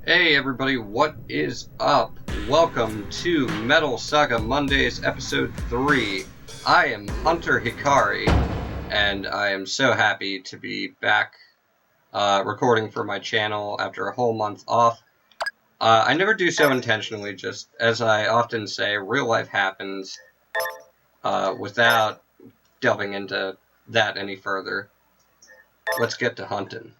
Hey everybody, what is up? Welcome to Metal Saga Mondays, Episode 3. I am Hunter Hikari, and I am so happy to be back recording for my channel after a whole month off. I never do so intentionally, just as I often say, real life happens, without delving into that any further. Let's get to hunting.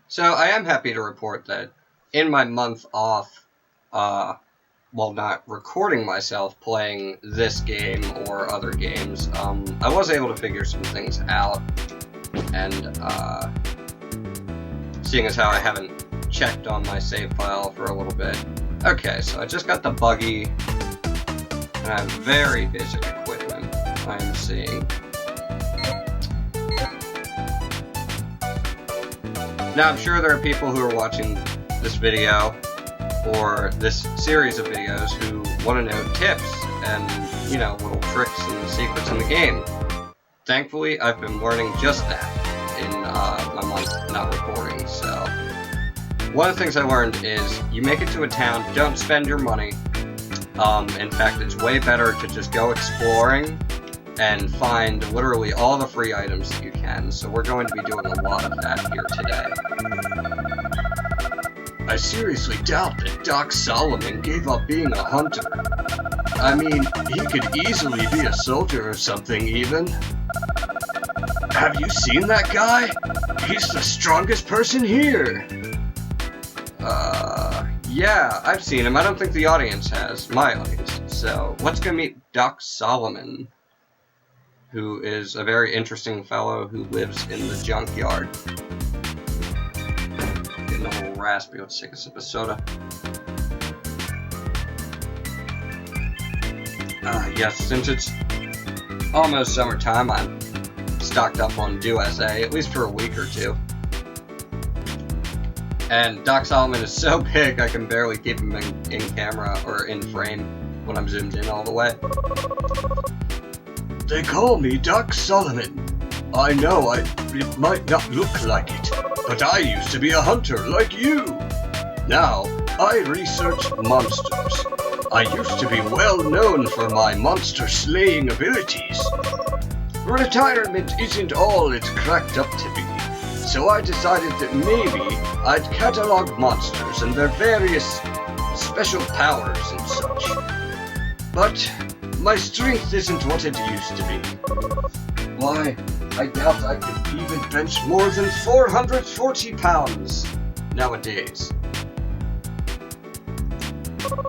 So I am happy to report that in my month off, while not recording myself playing this game or other games, I was able to figure some things out, and seeing as how I haven't checked on my save file for a little bit. Okay, so I just got the buggy, and I have very basic equipment I am seeing. Now, I'm sure there are people who are watching this video, or this series of videos, who want to know tips and, you know, little tricks and secrets in the game. Thankfully, I've been learning just that in my month not recording, so... One of the things I learned is, you make it to a town, don't spend your money. In fact, it's way better to just go exploring and find literally all the free items that you can, so we're going to be doing a lot of that here today. I seriously doubt that Doc Solomon gave up being a hunter. I mean, he could easily be a soldier or something, even. Have you seen that guy? He's the strongest person here! Yeah, I've seen him. I don't think the audience has. My audience. So, let's go meet Doc Solomon, who is a very interesting fellow who lives in the junkyard. Getting a little raspy. Let's take a sip of soda. Yes, since it's almost summertime, I'm stocked up on USA, at least for a week or two. And Doc Solomon is so big I can barely keep him in camera or in frame when I'm zoomed in all the way. They call me Doc Solomon. I know it might not look like it, but I used to be a hunter like you. Now, I research monsters. I used to be well known for my monster-slaying abilities. Retirement isn't all it's cracked up to be, so I decided that maybe I'd catalog monsters and their various special powers and such. But my strength isn't what it used to be. Why, I doubt I could even bench more than 440 pounds nowadays.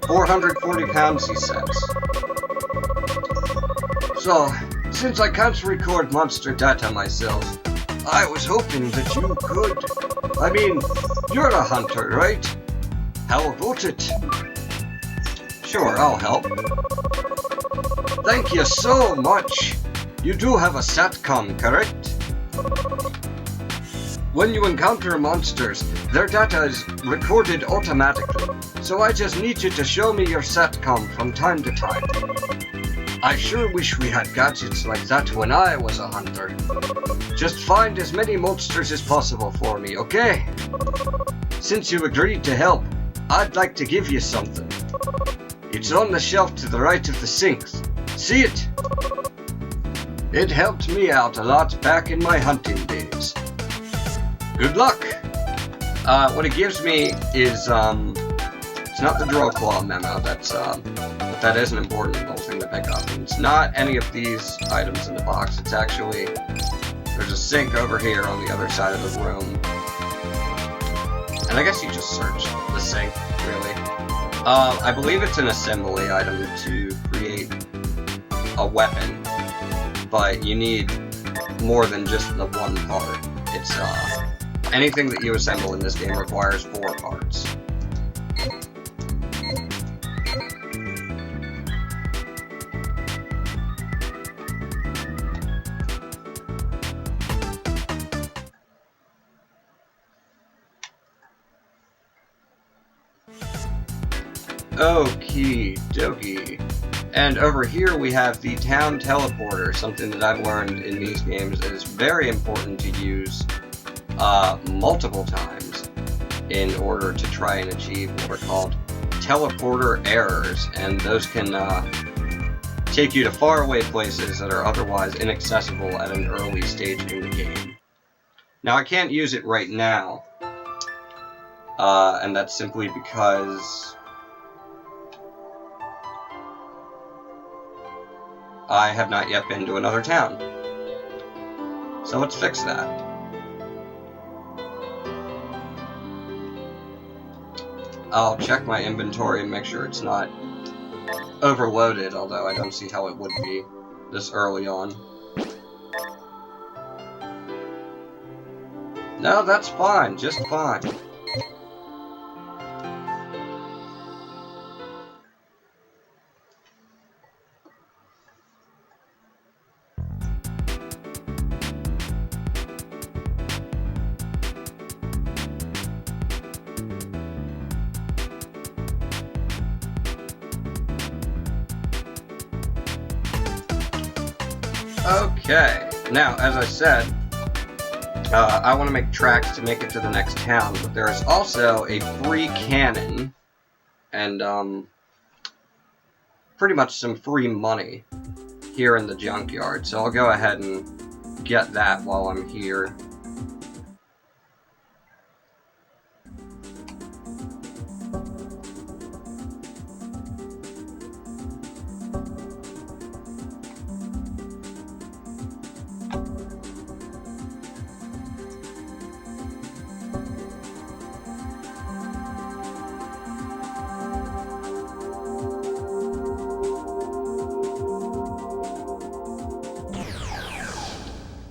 440 pounds, he says. So, Since I can't record monster data myself, I was hoping that you could. I mean, you're a hunter, right? How about it? Sure, I'll help. Thank you so much. You do have a SATCOM, correct? When you encounter monsters, their data is recorded automatically, so I just need you to show me your SATCOM from time to time. I sure wish we had gadgets like that when I was a hunter. Just find as many monsters as possible for me, okay? Since you agreed to help, I'd like to give you something. It's on the shelf to the right of the sink. See it? It helped me out a lot back in my hunting days. Good luck! What it gives me is, it's not the draw claw memo, but that is an important little thing to pick up. And it's not any of these items in the box, it's actually, there's a sink over here on the other side of the room. And I guess you just search the sink, really. I believe it's an assembly item to create a weapon, but you need more than just the one part. It's, anything that you assemble in this game requires 4 parts. Okie dokie. And over here we have the town teleporter, something that I've learned in these games is very important to use multiple times in order to try and achieve what are called teleporter errors, and those can take you to faraway places that are otherwise inaccessible at an early stage in the game. Now I can't use it right now, and that's simply because I have not yet been to another town. So let's fix that. I'll check my inventory and make sure it's not overloaded, although I don't see how it would be this early on. No, that's fine, just fine. Okay, now, as I said, I want to make tracks to make it to the next town, but there is also a free cannon, and, pretty much some free money here in the junkyard, so I'll go ahead and get that while I'm here.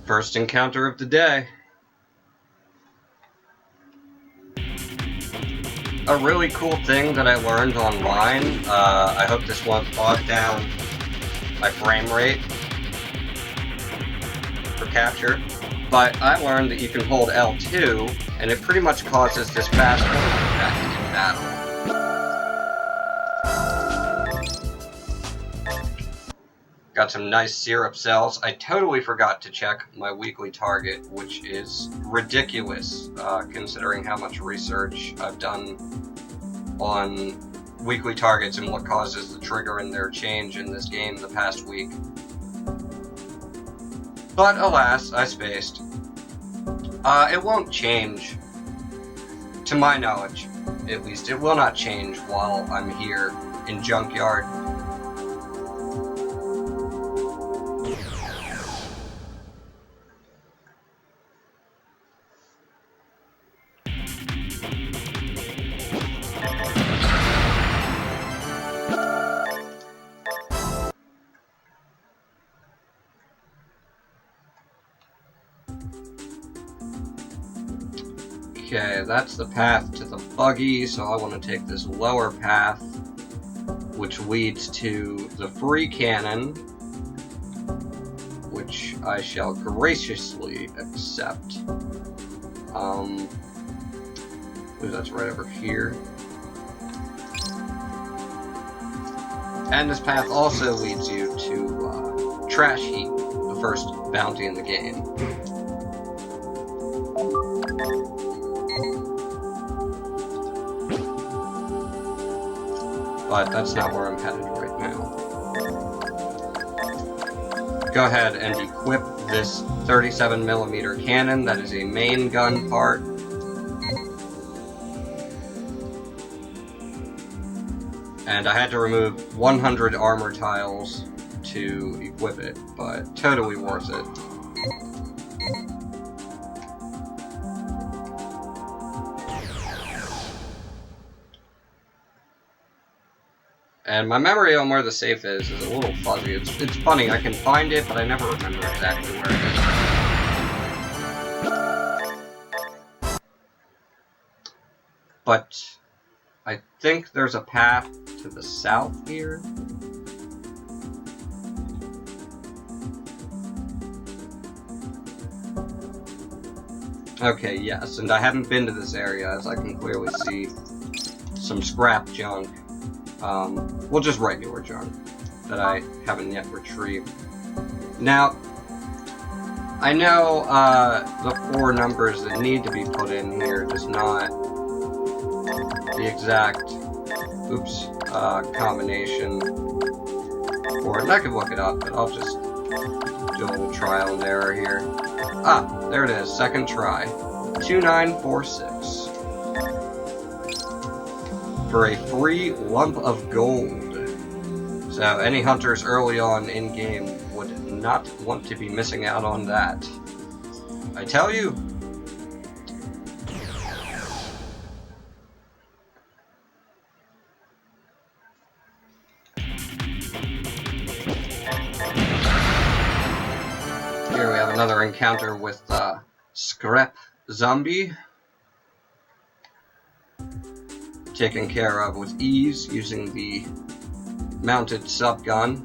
First encounter of the day. A really cool thing that I learned online, I hope this won't bog down my frame rate for capture, but I learned that you can hold L2 and it pretty much causes this fast forward effect in battle. Got some nice syrup cells. I totally forgot to check my weekly target, which is ridiculous, considering how much research I've done on weekly targets and what causes the trigger in their change in this game the past week. But alas, I spaced. It won't change. To my knowledge, at least, it will not change while I'm here in Junkyard. Okay, that's the path to the buggy, so I want to take this lower path, which leads to the free cannon, which I shall graciously accept. That's right over here. And this path also leads you to Trash Heap, the first bounty in the game. But that's not where I'm headed right now. Go ahead and equip this 37mm cannon. That is a main gun part. And I had to remove 100 armor tiles to equip it, but totally worth it. And my memory on where the safe is a little fuzzy. It's funny, I can find it, but I never remember exactly where it is. But I think there's a path to the south here. Okay, yes, and I haven't been to this area, as I can clearly see some scrap junk. Well, just regular junk that I haven't yet retrieved. Now, I know the 4 numbers that need to be put in here does not the exact combination for it. And I could look it up, but I'll just do a little trial and error here. Ah, there it is, second try. 2946. For a free lump of gold. So any hunters early on in-game would not want to be missing out on that. I tell you. Here we have another encounter with Scrap Zombie. Taken care of with ease using the mounted subgun.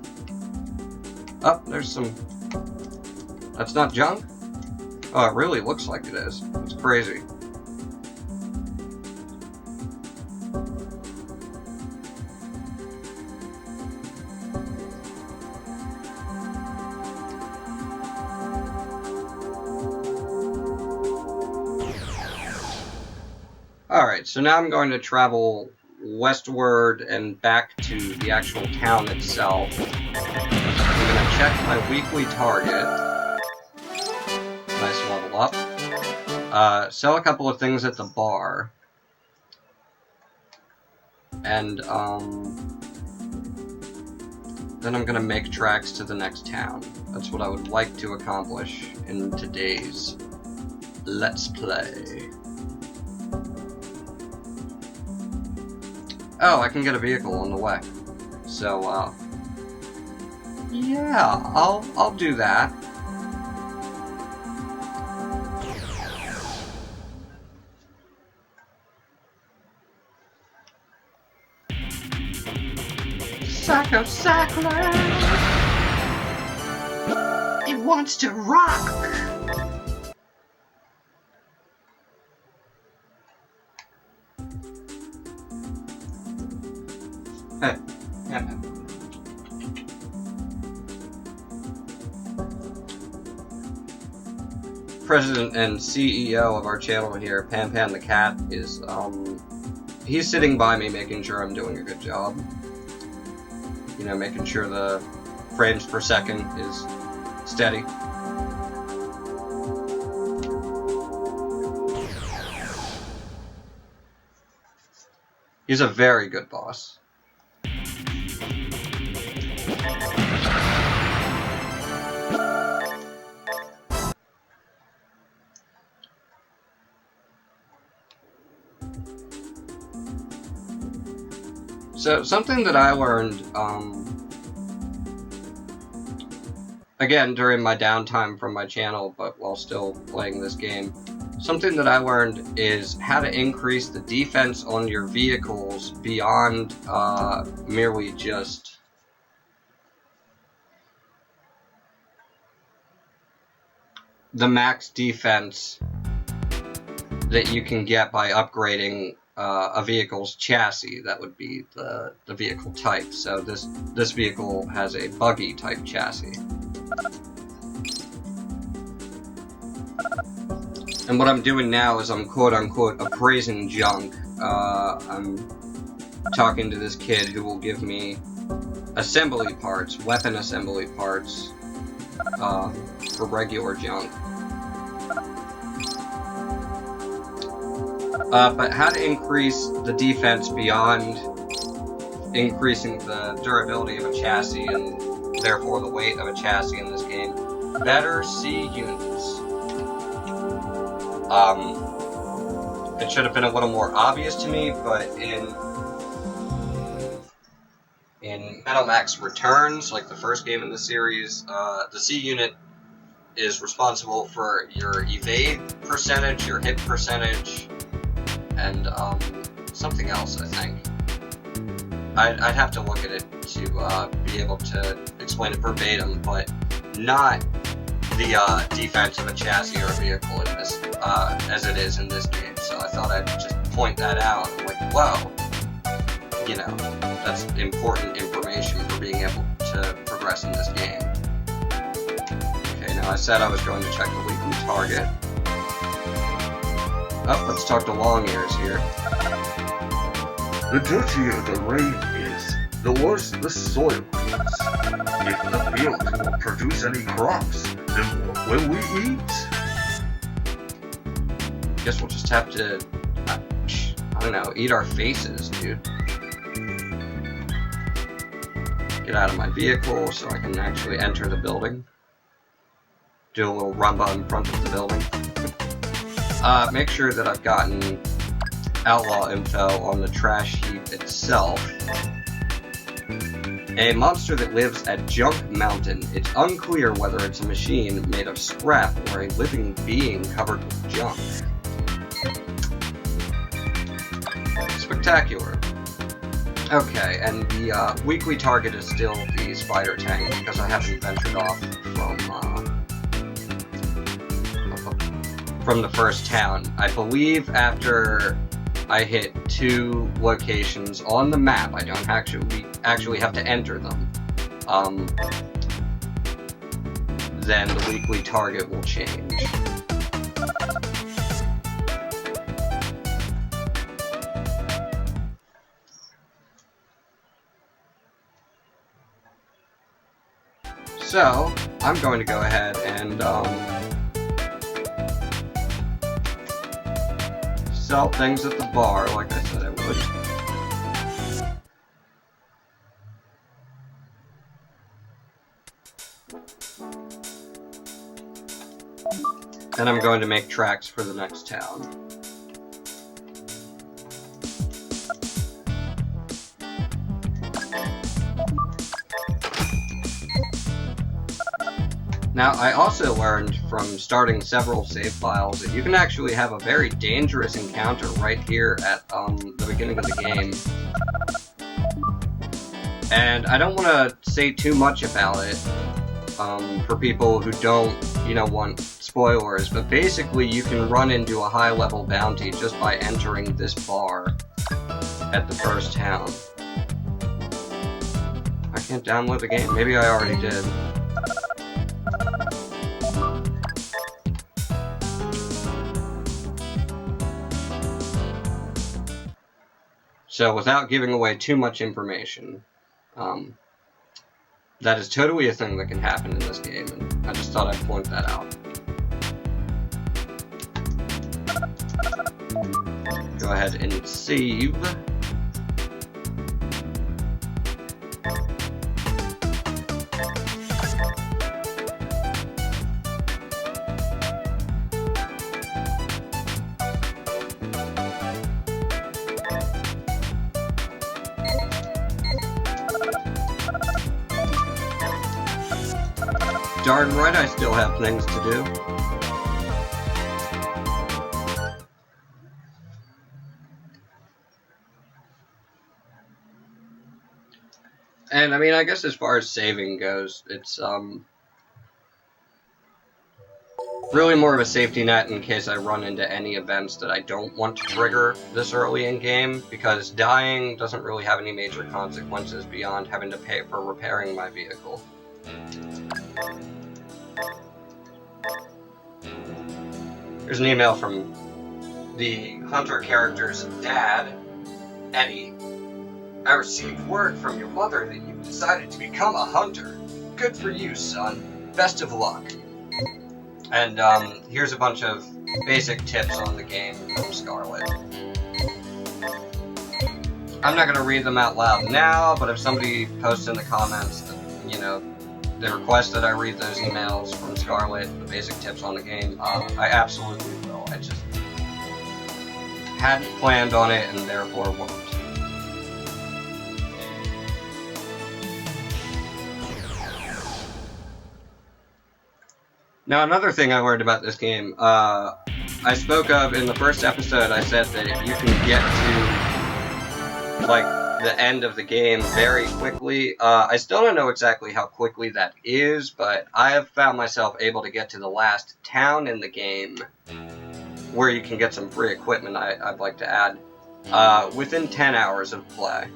Oh, there's some... That's not junk? Oh, it really looks like it is. It's crazy. Alright, so now I'm going to travel westward and back to the actual town itself. I'm going to check my weekly target. Nice level up. Sell a couple of things at the bar. And, then I'm going to make tracks to the next town. That's what I would like to accomplish in today's Let's Play. Oh, I can get a vehicle on the way. So, yeah, I'll do that. Saga, it wants to rock. Hey, yeah. President and CEO of our channel here, Pan the Cat, is, he's sitting by me making sure I'm doing a good job. You know, making sure the frames per second is steady. He's a very good boss. So, something that I learned, again, during my downtime from my channel, but while still playing this game, something that I learned is how to increase the defense on your vehicles beyond merely just the max defense that you can get by upgrading a vehicle's chassis. That would be the vehicle type. So this vehicle has a buggy type chassis. And what I'm doing now is I'm quote-unquote appraising junk. I'm talking to this kid who will give me assembly parts, weapon assembly parts, for regular junk. But how to increase the defense beyond increasing the durability of a chassis and therefore the weight of a chassis in this game. Better C units. It should have been a little more obvious to me, but in Metal Max Returns, like the first game in the series, the C unit is responsible for your evade percentage, your hit percentage, and something else, I think. I'd have to look at it to be able to explain it verbatim, but not the defense of a chassis or a vehicle in this, as it is in this game. So I thought I'd just point that out. I'm like, whoa, you know, that's important information for being able to progress in this game. Okay, now I said I was going to check the weekly target. Oh, let's talk to Long Ears here. The dirtier the rain is, the worse the soil is. If the field won't produce any crops, then what will we eat? Guess we'll just have to, I don't know, eat our faces, dude. Get out of my vehicle so I can actually enter the building. Do a little rumba in front of the building. Make sure that I've gotten outlaw info on the trash heap itself. A monster that lives at Junk Mountain. It's unclear whether it's a machine made of scrap or a living being covered with junk. Spectacular. Okay, and the weekly target is still the spider tank because I haven't ventured off from the first town. I believe after I hit 2 locations on the map, I don't actually have to enter them, then the weekly target will change. So, I'm going to go ahead and sell things at the bar, like I said I would. And I'm going to make tracks for the next town. Now, I also learned from starting several save files that you can actually have a very dangerous encounter right here at the beginning of the game. And I don't want to say too much about it for people who don't, you know, want spoilers, but basically you can run into a high-level bounty just by entering this bar at the first town. I can't download the game. Maybe I already did. So, without giving away too much information, that is totally a thing that can happen in this game, and I just thought I'd point that out. Go ahead and save. darn right I still have things to do. And I mean, I guess as far as saving goes, it's really more of a safety net in case I run into any events that I don't want to trigger this early in game, because dying doesn't really have any major consequences beyond having to pay for repairing my vehicle. Here's an email from the Hunter character's dad, Eddie. I received word from your mother that you've decided to become a hunter. Good for you, son. Best of luck. And here's a bunch of basic tips on the game from Scarlet. I'm not going to read them out loud now, but if somebody posts in the comments that, you know, they request that I read those emails from Scarlet, the basic tips on the game, I absolutely will. I just hadn't planned on it and therefore won't. Now, another thing I learned about this game, I spoke of in the first episode, I said that you can get to, like, the end of the game very quickly. I still don't know exactly how quickly that is, but I have found myself able to get to the last town in the game, where you can get some free equipment, I'd like to add, within 10 hours of play.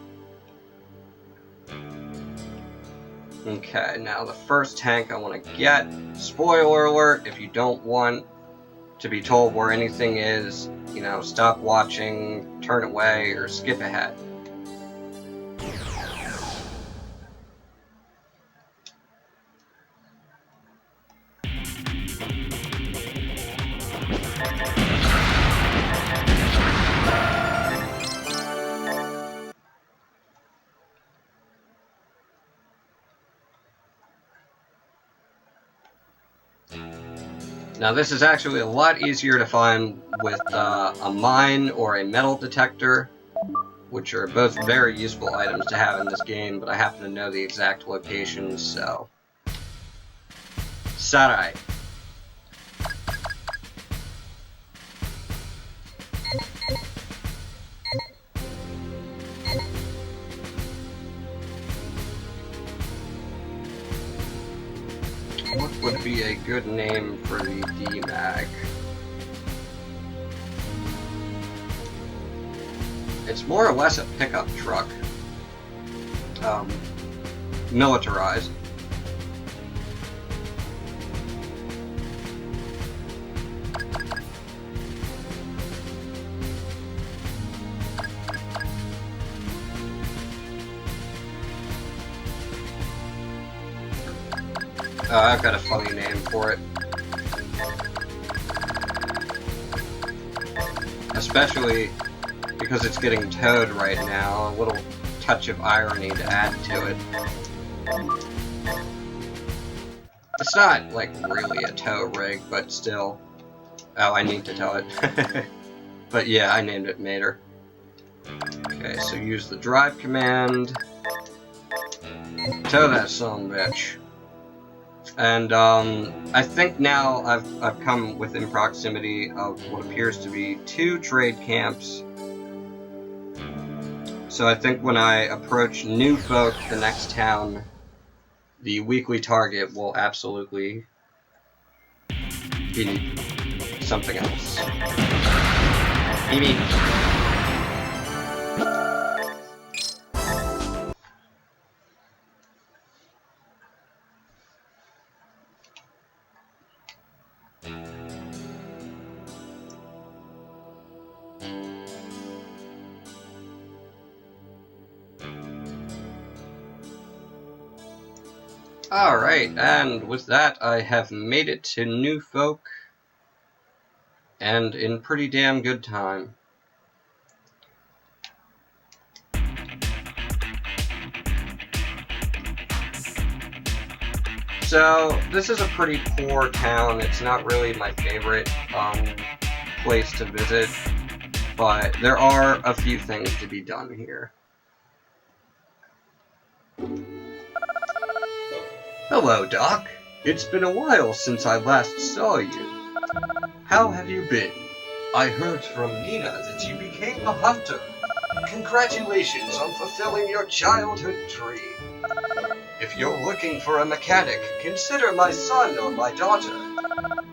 Okay, now the first tank I want to get. Spoiler alert, if you don't want to be told where anything is, you know, stop watching, turn away, or skip ahead. Now this is actually a lot easier to find with a mine or a metal detector, which are both very useful items to have in this game, but I happen to know the exact locations, so... Sarai. What would be a good name for the D-Mag? It's more or less a pickup truck. Militarized. I've got a funny name for it. Especially because it's getting towed right now, a little touch of irony to add to it. It's not, like, really a tow rig, but still. Oh, I need to tow it. But yeah, I named it Mater. Okay, so use the drive command. Tow that son of a bitch. And I think now I've come within proximity of what appears to be 2 trade camps. So I think when I approach New Folk, the next town, the weekly target will absolutely be something else. Maybe. Alright, and with that, I have made it to New Folk, and in pretty damn good time. So, this is a pretty poor town. It's not really my favorite place to visit, but there are a few things to be done here. Hello, Doc. It's been a while since I last saw you. How have you been? I heard from Nina that you became a hunter. Congratulations on fulfilling your childhood dream. If you're looking for a mechanic, consider my son or my daughter.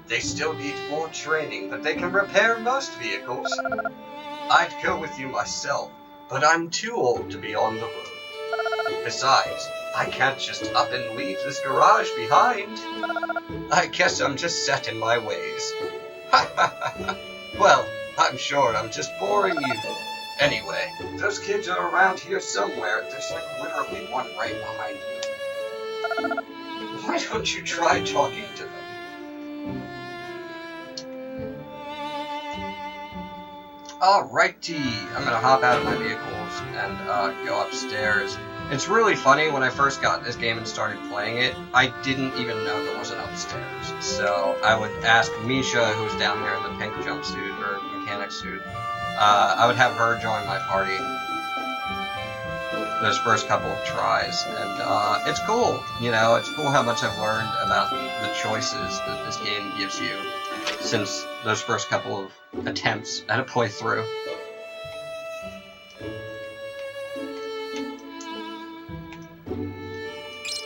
They still need more training, but they can repair most vehicles. I'd go with you myself, but I'm too old to be on the road. Besides, I can't just up and leave this garage behind. I guess I'm just set in my ways. Well, I'm sure I'm just boring you. Anyway, those kids are around here somewhere. There's like literally one right behind you. Why don't you try talking to them? Alrighty, I'm gonna hop out of my vehicles and go upstairs. It's really funny, when I first got this game and started playing it, I didn't even know there was an upstairs. So I would ask Misha, who's down there in the pink jumpsuit, or mechanic suit, I would have her join my party those first couple of tries, and it's cool, you know, it's cool how much I've learned about the choices that this game gives you since those first couple of attempts at a playthrough.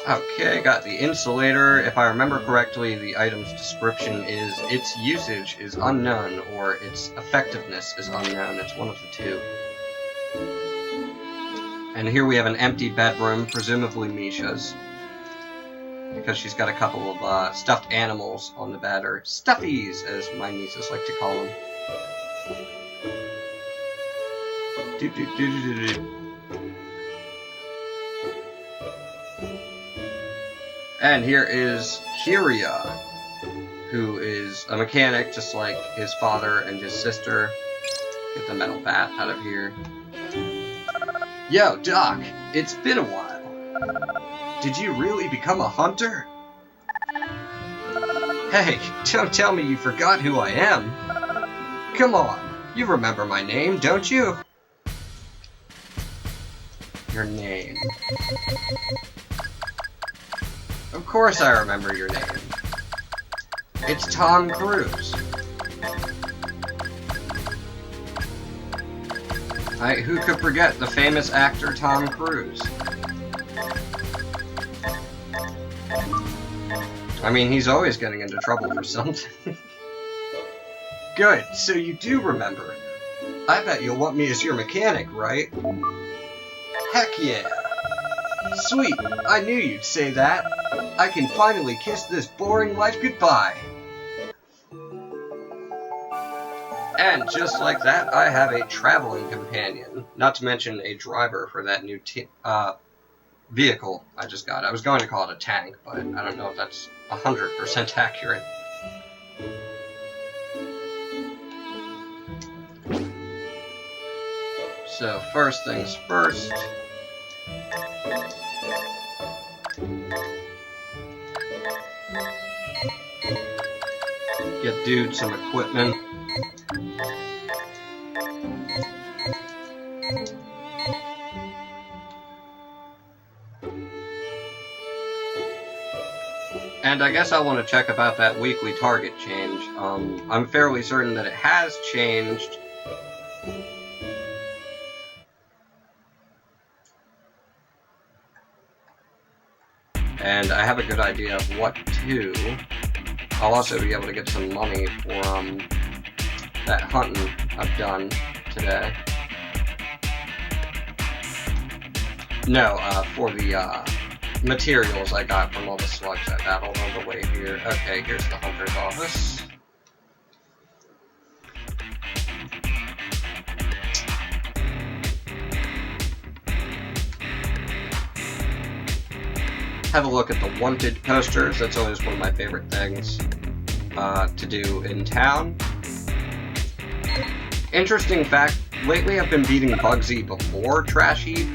Okay, got the insulator. If I remember correctly, the item's description is its usage is unknown, or its effectiveness is unknown. It's one of the two. And here we have an empty bedroom, presumably Misha's, because she's got a couple of stuffed animals on the bed, or stuffies, as my nieces like to call them. And here is Kiria, who is a mechanic just like his father and his sister. Get the metal bat out of here. Yo, Doc, it's been a while. Did you really become a hunter? Hey, don't tell me you forgot who I am. Come on, you remember my name, don't you? Your name. Of course I remember your name. It's Tom Cruise. Who could forget the famous actor Tom Cruise? I mean, he's always getting into trouble for something. Good, so you do remember. I bet you'll want me as your mechanic, right? Heck yeah! Sweet, I knew you'd say that. I can finally kiss this boring life goodbye. And just like that, I have a traveling companion. Not to mention a driver for that new vehicle I just got. I was going to call it a tank, but I don't know if that's 100% accurate. So, first things first. Get dude some equipment. And I guess I want to check about that weekly target change. I'm fairly certain that it has changed. And I have a good idea of what to. I'll also be able to get some money for that hunting I've done today. No, for the materials I got from all the slugs I battled on the way here. Okay, here's the hunter's office. Have a look at the wanted posters. That's always one of my favorite things to do in town. Interesting fact, lately I've been beating Bugsy before Trash Heap.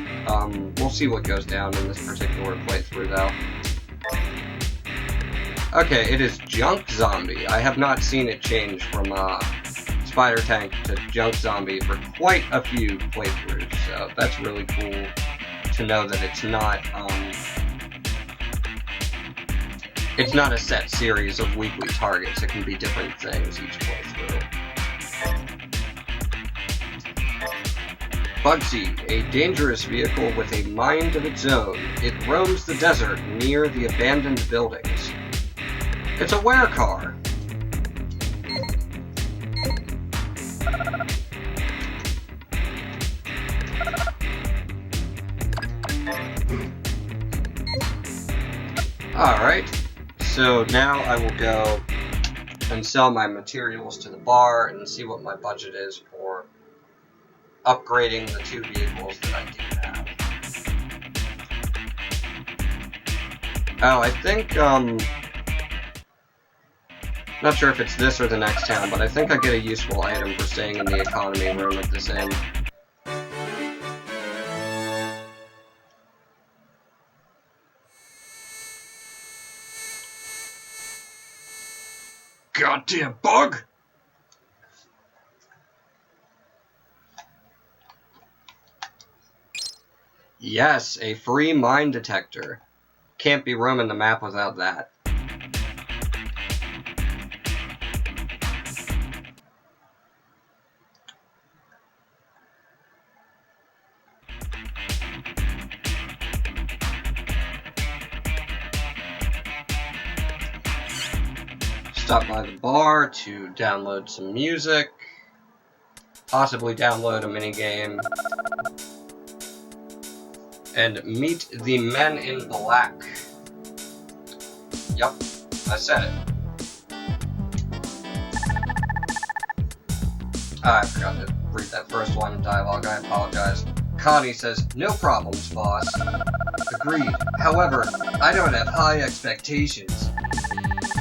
We'll see what goes down in this particular playthrough though. Okay, it is Junk Zombie. I have not seen it change from Spider Tank to Junk Zombie for quite a few playthroughs, so that's really cool to know that it's not It's not a set series of weekly targets, it can be different things each playthrough. Bugsy, a dangerous vehicle with a mind of its own. It roams the desert near the abandoned buildings. It's a werecar. Alright, so now I will go and sell my materials to the bar and see what my budget is for upgrading the 2 vehicles that I do have. Oh, I think, not sure if it's this or the next town, but I think I get a useful item for staying in the economy room at this inn. Goddamn bug! Yes, a free mine detector. Can't be roaming the map without that. Stop by the bar to download some music, possibly download a minigame, and meet the men in black. Yup, I said it. I forgot to read that first line of dialogue, I apologize. Connie says, "No problems, boss." Agreed. However, I don't have high expectations.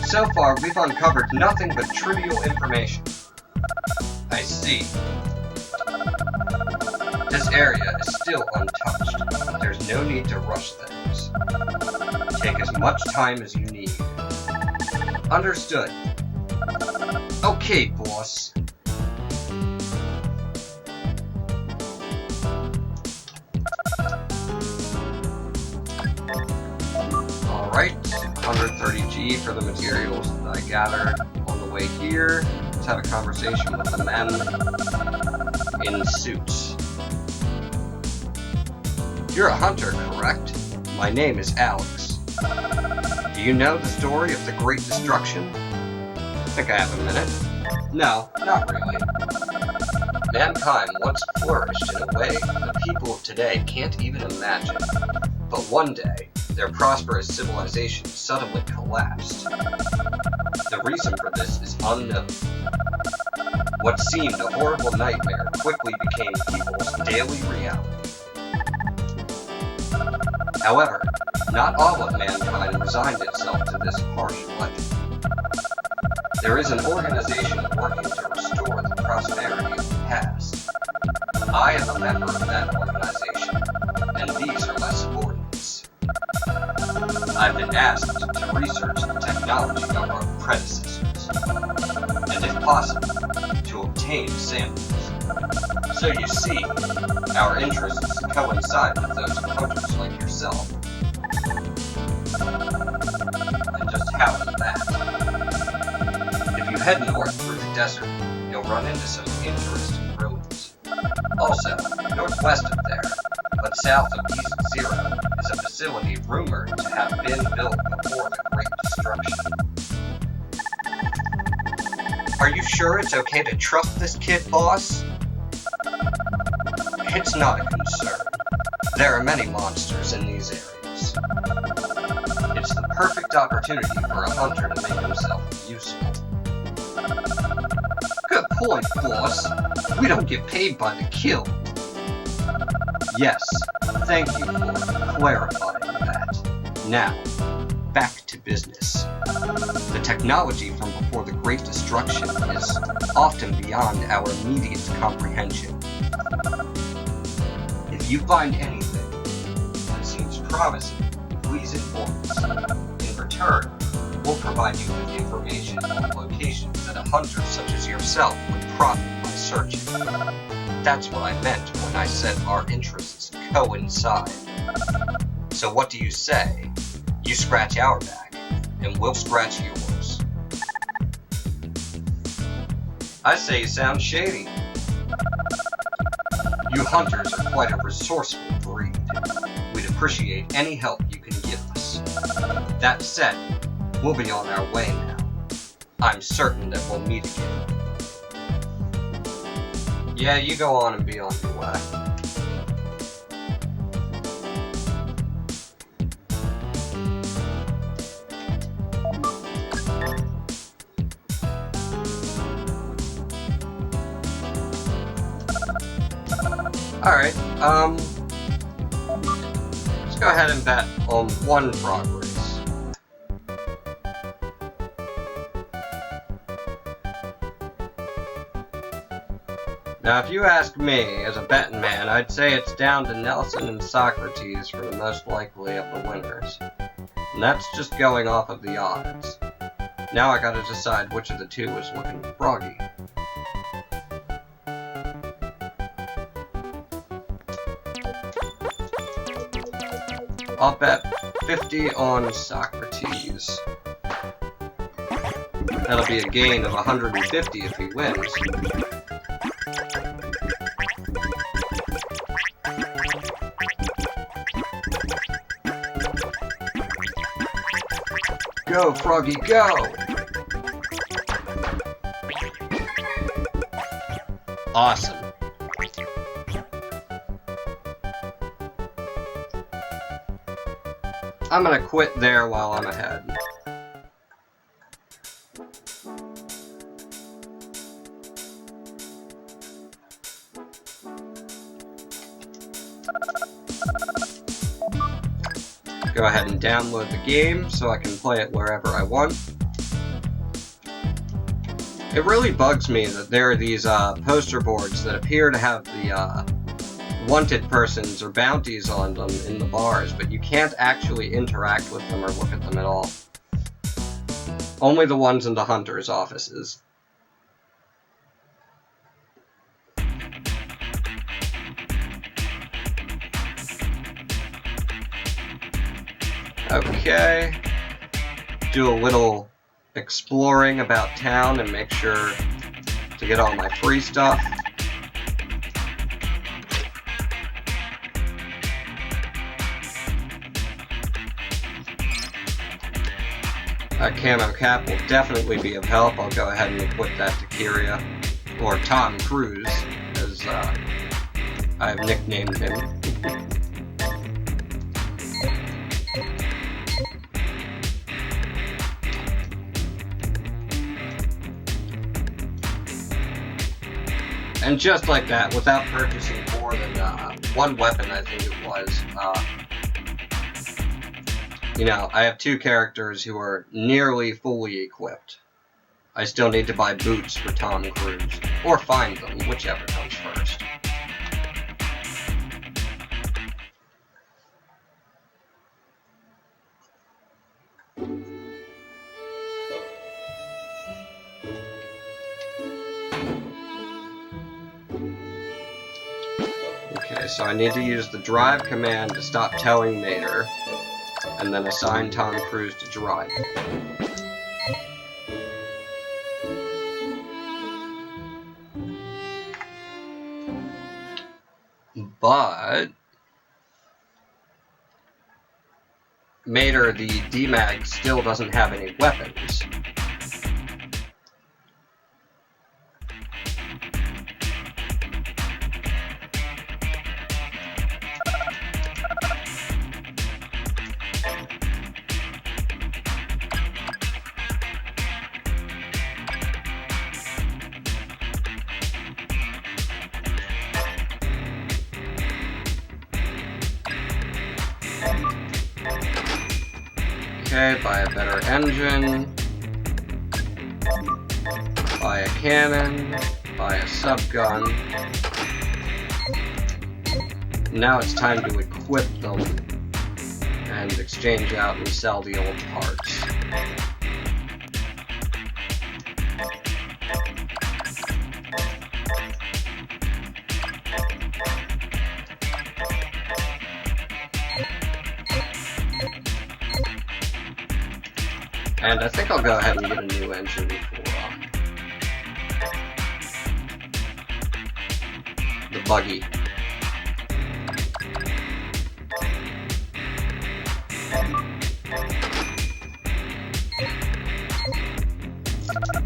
So far, we've uncovered nothing but trivial information. I see. This area is still untouched, but there's no need to rush things. Take as much time as you need. Understood. Okay, boss. Alright, 130G for the materials that I gathered on the way here. Let's have a conversation with the men in suits. You're a hunter, correct? My name is Alex. Do you know the story of the Great Destruction? I think I have a minute. No, not really. Mankind once flourished in a way the people of today can't even imagine. But one day, their prosperous civilization suddenly collapsed. The reason for this is unknown. What seemed a horrible nightmare quickly became people's daily reality. However, not all of mankind resigned itself to this harsh legend. There is an organization working to restore the prosperity of the past. I am a member of that organization, and these are my subordinates. I've been asked to research the technology of our predecessors, and if possible, to obtain samples. So you see, our interests coincide with those of hunters like yourself. And just how is that? If you head north through the desert, you'll run into some interesting ruins. Also, northwest of there, but south of East Zero, is a facility rumored to have been built before the Great Destruction. Are you sure it's okay to trust this kid, boss? It's not a concern. There are many monsters in these areas. It's the perfect opportunity for a hunter to make himself useful. Good point, boss. We don't get paid by the kill. Yes, thank you for clarifying that. Now, back to business. The technology from before the Great Destruction is often beyond our immediate comprehension. If you find anything that seems promising, please inform us. In return, we'll provide you with information on locations that a hunter such as yourself would profit by searching. That's what I meant when I said our interests coincide. So what do you say? You scratch our back, and we'll scratch yours. I say you sound shady. You hunters are quite a resourceful breed. We'd appreciate any help you can give us. That said, we'll be on our way now. I'm certain that we'll meet again. Yeah, you go on and be on your way. Alright, let's go ahead and bet on 1 progress. Now, if you ask me, as a betting man, I'd say it's down to Nelson and Socrates for the most likely of the winners. And that's just going off of the odds. Now I gotta decide which of the two is looking froggy. I'll bet 50 on Socrates. That'll be a gain of 150 if he wins. Go, Froggy, go! Awesome. I'm gonna quit there while I'm ahead. Go ahead and download the game so I can play it wherever I want. It really bugs me that there are these poster boards that appear to have the wanted persons or bounties on them in the bars, but you can't actually interact with them or look at them at all. Only the ones in the hunters' offices. Okay. Do a little exploring about town and make sure to get all my free stuff. That camo cap will definitely be of help. I'll go ahead and equip that to Kyria, or Tom Cruise, as I've nicknamed him. And just like that, without purchasing more than 1 weapon, I think it was, you know, I have 2 characters who are nearly fully equipped. I still need to buy boots for Tom Cruise, or find them, whichever comes first. Okay, so I need to use the drive command to stop telling Mater, and then assign Tom Cruise to drive. But Mater, the DMAG, still doesn't have any weapons. Okay, buy a better engine, buy a cannon, buy a subgun. Now it's time to equip them and exchange out and sell the old parts. And I think I'll go ahead and get a new engine for the buggy.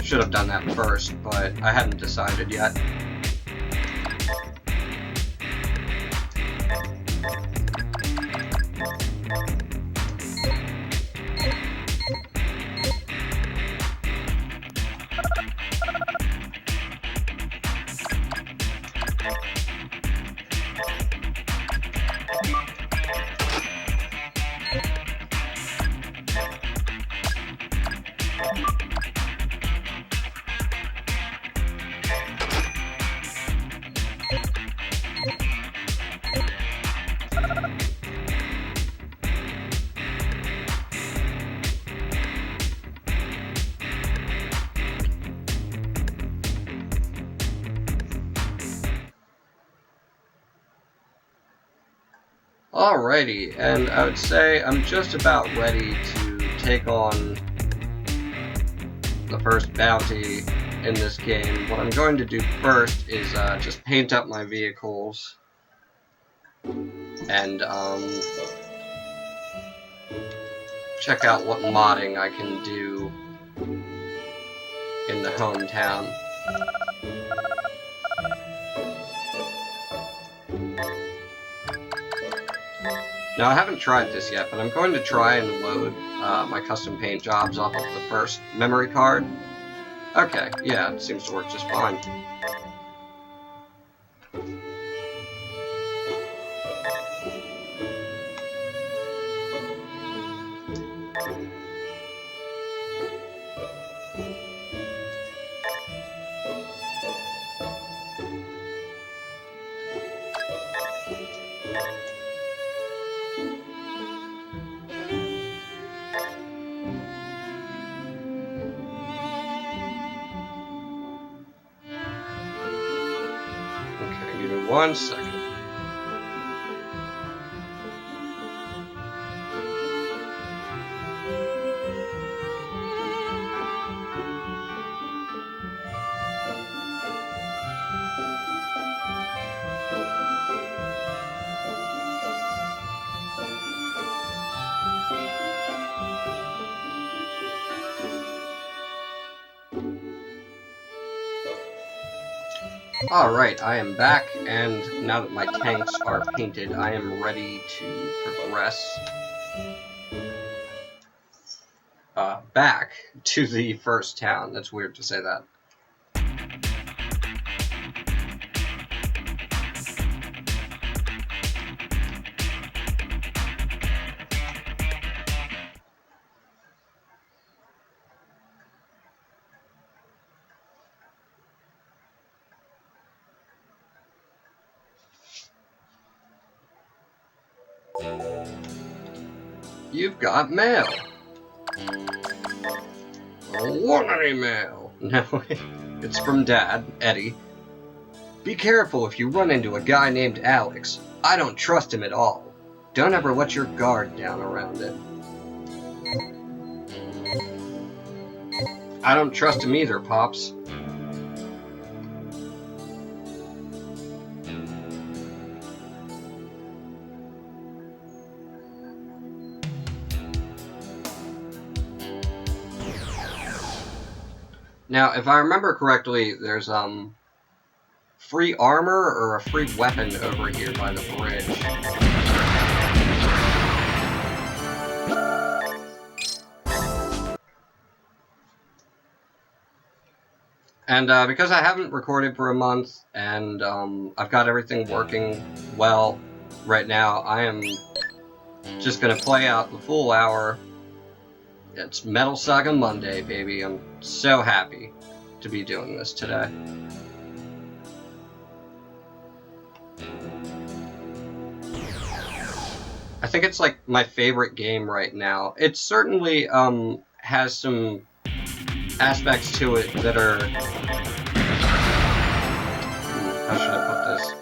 Should have done that first, but I hadn't decided yet. Alrighty, and I would say I'm just about ready to take on the first bounty in this game. What I'm going to do first is just paint up my vehicles and check out what modding I can do in the hometown. Now, I haven't tried this yet, but I'm going to try and load my custom paint jobs off of the first memory card. Okay, yeah, it seems to work just fine. Okay, give me 1 second. Alright, I am back, and now that my tanks are painted, I am ready to progress back to the first town. That's weird to say that. You've got mail. I don't want any mail. No, it's from Dad, Eddie. Be careful if you run into a guy named Alex. I don't trust him at all. Don't ever let your guard down around it. I don't trust him either, Pops. Now, if I remember correctly, there's free armor or a free weapon over here by the bridge. And because I haven't recorded for a month and I've got everything working well right now, I am just gonna play out the full hour. It's Metal Saga Monday, baby. I'm so happy to be doing this today. I think it's like my favorite game right now. It certainly has some aspects to it that are... How should I put this?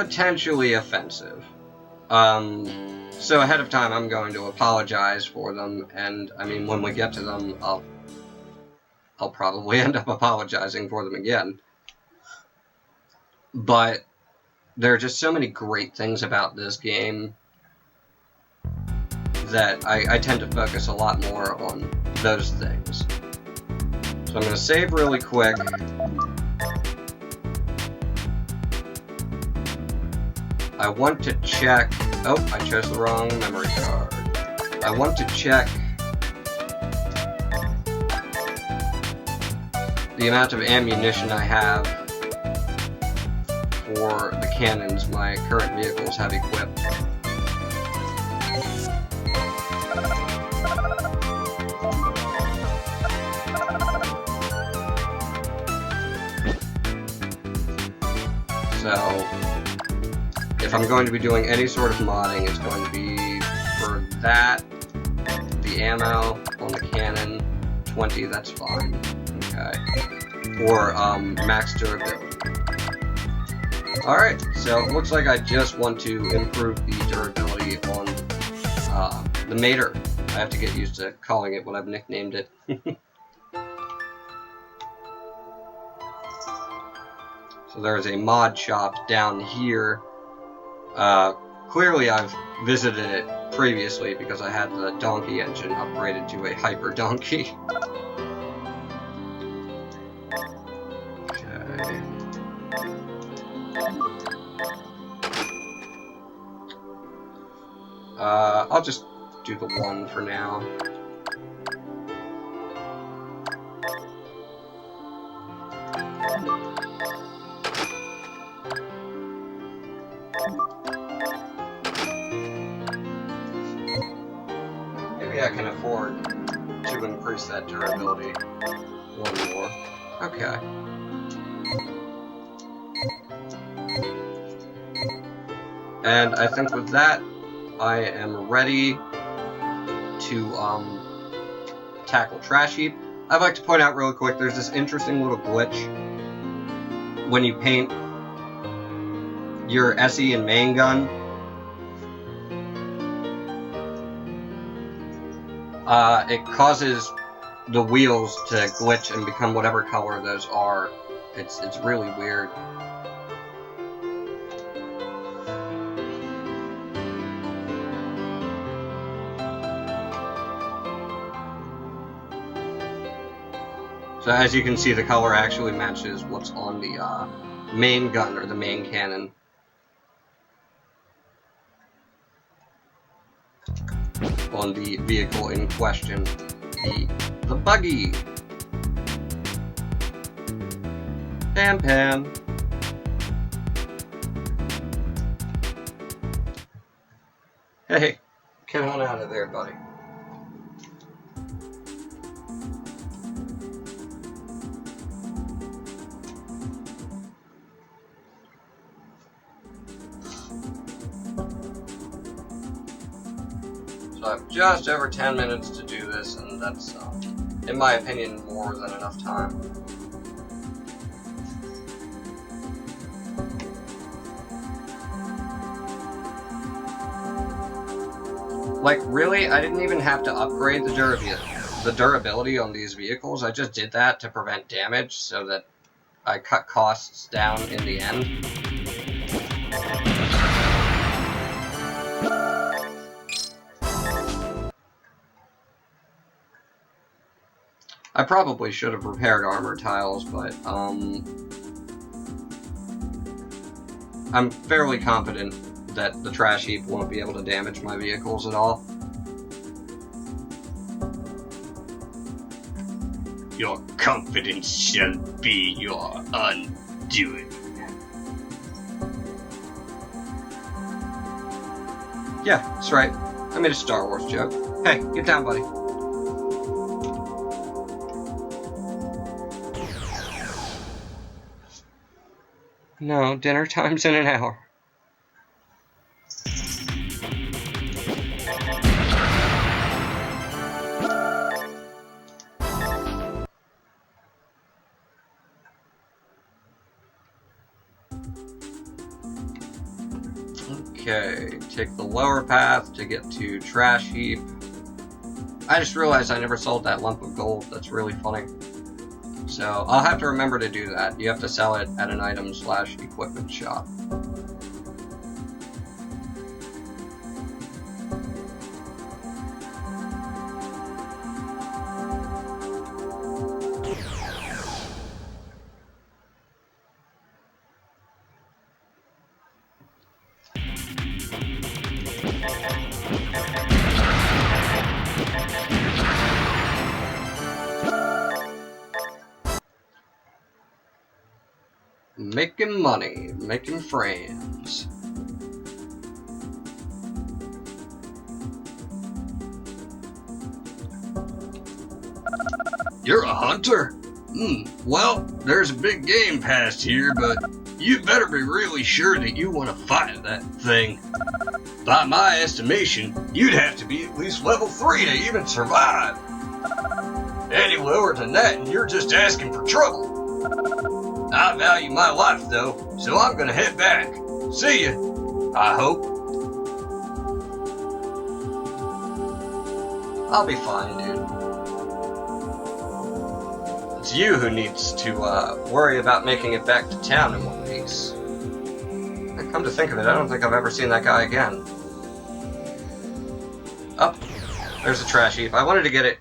potentially offensive. So ahead of time, I'm going to apologize for them, and I mean, when we get to them, I'll probably end up apologizing for them again. But there are just so many great things about this game that I tend to focus a lot more on those things. So I'm going to save really quick. I want to check... Oh, I chose the wrong memory card. I want to check the amount of ammunition I have for the cannons my current vehicles have equipped. So, if I'm going to be doing any sort of modding, it's going to be for that, the ammo on the cannon, 20, that's fine, okay, or max durability. Alright, so it looks like I just want to improve the durability on the Mater. I have to get used to calling it what I've nicknamed it. So there's a mod shop down here. Clearly I've visited it previously because I had the donkey engine upgraded to a hyper donkey. Okay. I'll just do the one for now. Maybe I can afford to increase that durability one more. Okay. And I think with that, I am ready to tackle Trash Heap. I'd like to point out real quick, there's this interesting little glitch when you paint your SE and main gun. It causes the wheels to glitch and become whatever color those are. It's really weird. So as you can see, the color actually matches what's on the main gun or the main cannon. On the vehicle in question, the buggy. Pan. Hey, get on out of there, buddy. So I have just over 10 minutes to do this, and that's, in my opinion, more than enough time. Like, really? I didn't even have to upgrade the durability on these vehicles. I just did that to prevent damage, so that I cut costs down in the end. I probably should have repaired armor tiles, but, I'm fairly confident that the Trash Heap won't be able to damage my vehicles at all. Your confidence shall be your undoing. Yeah, that's right. I made a Star Wars joke. Hey, get down, buddy. No, dinner time's in an hour. Okay, take the lower path to get to Trash Heap. I just realized I never sold that lump of gold. That's really funny. So I'll have to remember to do that. You have to sell it at an item/equipment shop. Making money, making friends. You're a hunter? Well, there's a big game past here, but you better be really sure that you want to fight that thing. By my estimation, you'd have to be at least level 3 to even survive. Any lower than that, and you're just asking for trouble. I value my life, though, so I'm gonna head back. See ya, I hope. I'll be fine, dude. It's you who needs to worry about making it back to town in one piece. And come to think of it, I don't think I've ever seen that guy again. Oh, there's a trash heap. I wanted to get it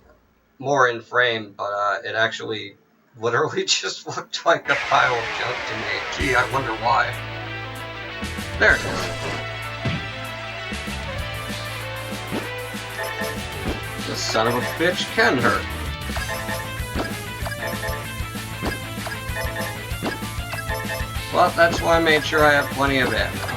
more in frame, but it actually literally just looked like a pile of junk to me. Gee, I wonder why. There it is. The son of a bitch can hurt. Well, that's why I made sure I have plenty of ammo.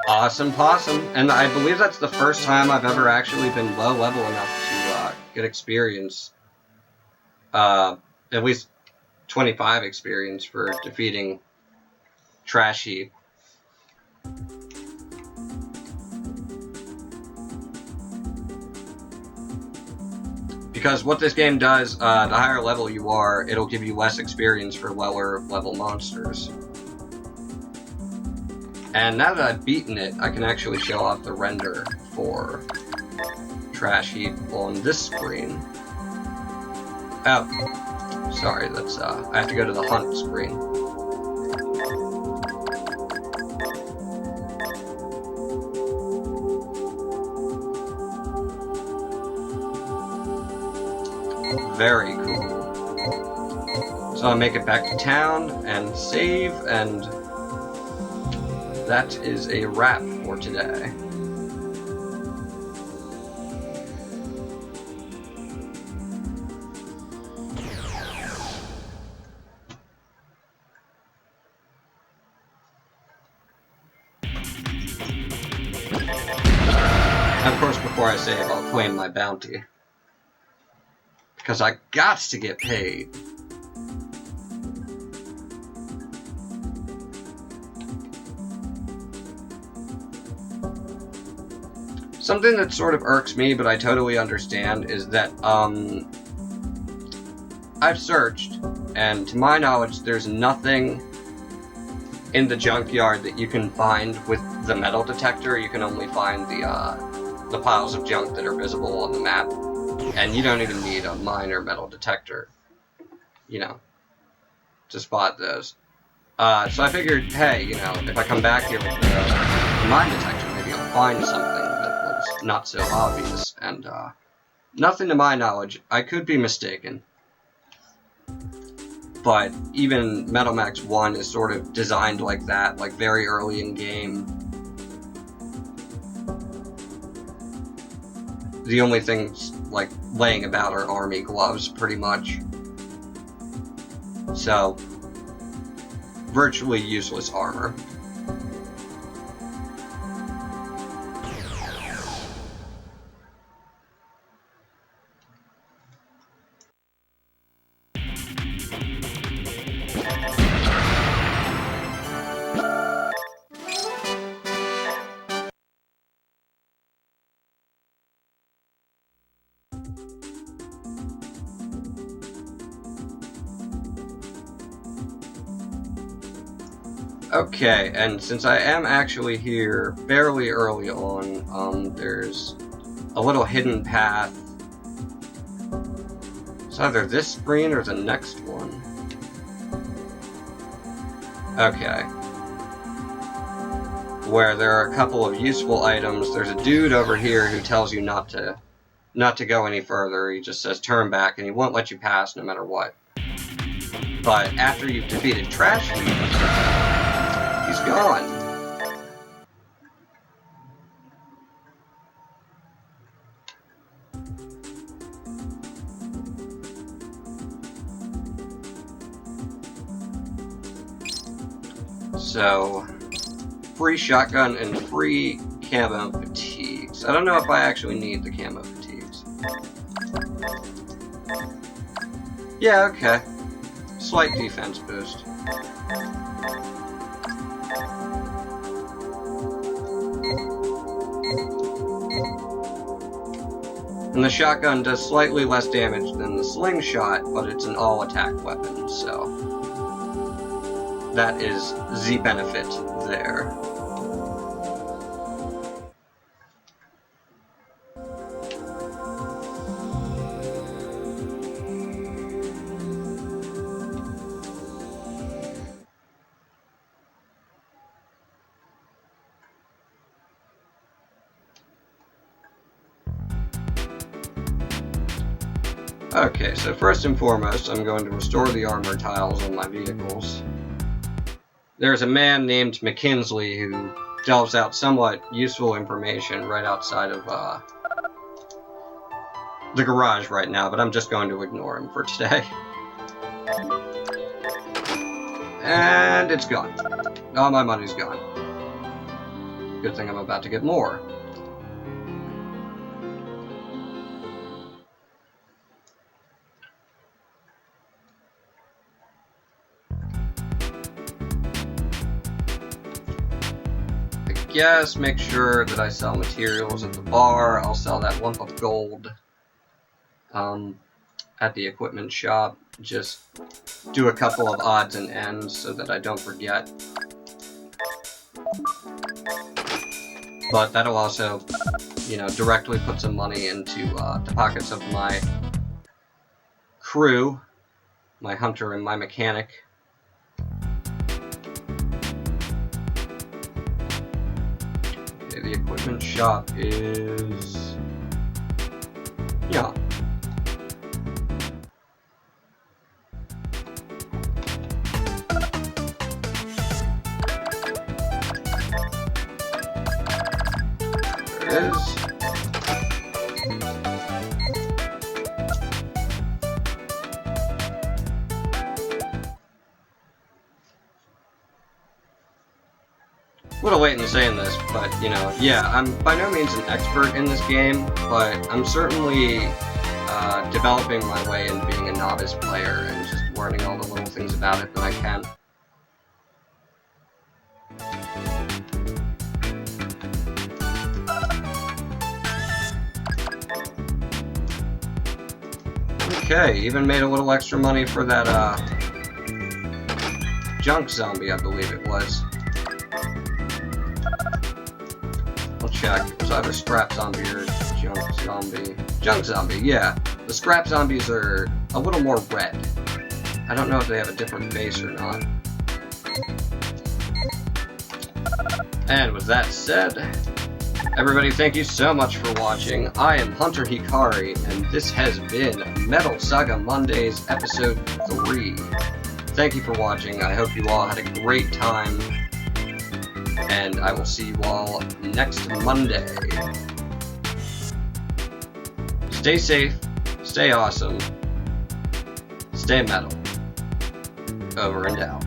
Awesome possum, and I believe that's the first time I've ever actually been low level enough to get experience, at least 25 experience for defeating Trash Heap. Because what this game does, the higher level you are, it'll give you less experience for lower level monsters. And now that I've beaten it, I can actually show off the render for Trash Heap on this screen. Oh, sorry, that's, I have to go to the hunt screen. Very cool. So I'll make it back to town and save, and that is a wrap for today. And of course, before I save, I'll claim my bounty. Because I got to get paid. Something that sort of irks me, but I totally understand, is that, I've searched, and to my knowledge, there's nothing in the junkyard that you can find with the metal detector. You can only find the piles of junk that are visible on the map. And you don't even need a minor metal detector, you know, to spot those. So I figured, hey, you know, if I come back here with the mine detector, maybe I'll find something that was not so obvious. And nothing to my knowledge. I could be mistaken. But even Metal Max 1 is sort of designed like that, like very early in game. The only things, like, laying about are army gloves, pretty much. So, virtually useless armor. Okay, and since I am actually here fairly early on, there's a little hidden path. It's either this screen or the next one. Okay. Where there are a couple of useful items. There's a dude over here who tells you not to go any further. He just says turn back, and he won't let you pass no matter what. But after you've defeated Trash Heap, he's gone. So, free shotgun and free camo fatigues. I don't know if I actually need the camo fatigues. Yeah, okay. Slight defense boost. And the shotgun does slightly less damage than the slingshot, but it's an all-attack weapon, so that is the benefit there. Okay, so first and foremost, I'm going to restore the armor tiles on my vehicles. There's a man named McKinsley who delves out somewhat useful information right outside of the garage right now, but I'm just going to ignore him for today. And it's gone. All my money's gone. Good thing I'm about to get more. Yes, make sure that I sell materials at the bar. I'll sell that lump of gold at the equipment shop. Just do a couple of odds and ends so that I don't forget. But that'll also, you know, directly put some money into the pockets of my crew, my hunter and my mechanic. The equipment shop is... yeah. There it is. A little late in saying this, but, you know, yeah, I'm by no means an expert in this game, but I'm certainly developing my way into being a novice player and just learning all the little things about it that I can. Okay, even made a little extra money for that junk zombie, I believe it was. Check. It was either scrap zombie or junk zombie. Junk zombie, yeah. The scrap zombies are a little more red. I don't know if they have a different face or not. And with that said, everybody, thank you so much for watching. I am Hunter Hikari, and this has been Metal Saga Mondays, Episode 3. Thank you for watching. I hope you all had a great time. And I will see you all next Monday. Stay safe, stay awesome, stay metal. Over and out.